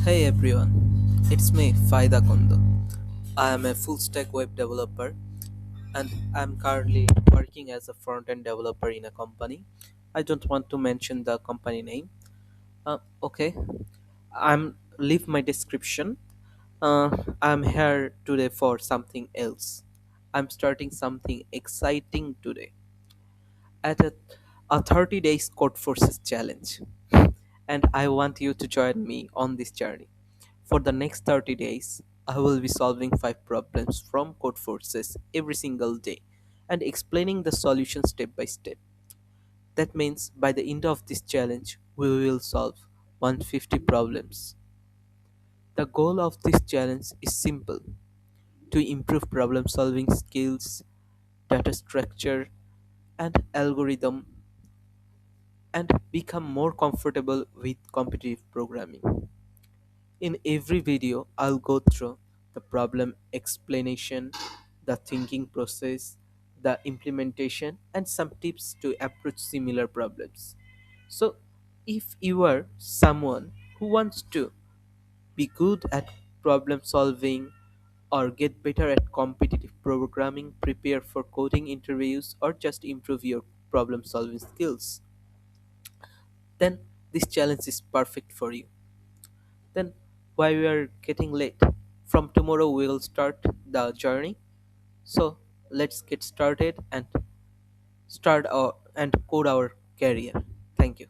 Hey everyone, it's me, Faida Kondo. I am a full stack web developer and I'm currently working as a front end developer in a company. I don't want to mention the company name. Okay, I'm leave my description. I'm here today for something else. I'm starting something exciting today at a 30 days Codeforces challenge. And I want you to join me on this journey. For the next 30 days, I will be solving 5 problems from Codeforces every single day and explaining the solution step by step. That means by the end of this challenge, we will solve 150 problems. The goal of this challenge is simple: to improve problem solving skills, data structure, and algorithm, and become more comfortable with competitive programming. In every video, I'll go through the problem explanation, the thinking process, the implementation, and some tips to approach similar problems. So, if you are someone who wants to be good at problem solving or get better at competitive programming, prepare for coding interviews, or just improve your problem solving skills, then this challenge is perfect for you. Then why we are getting late? From tomorrow we will start the journey. So let's get started and start our and code our career. Thank you.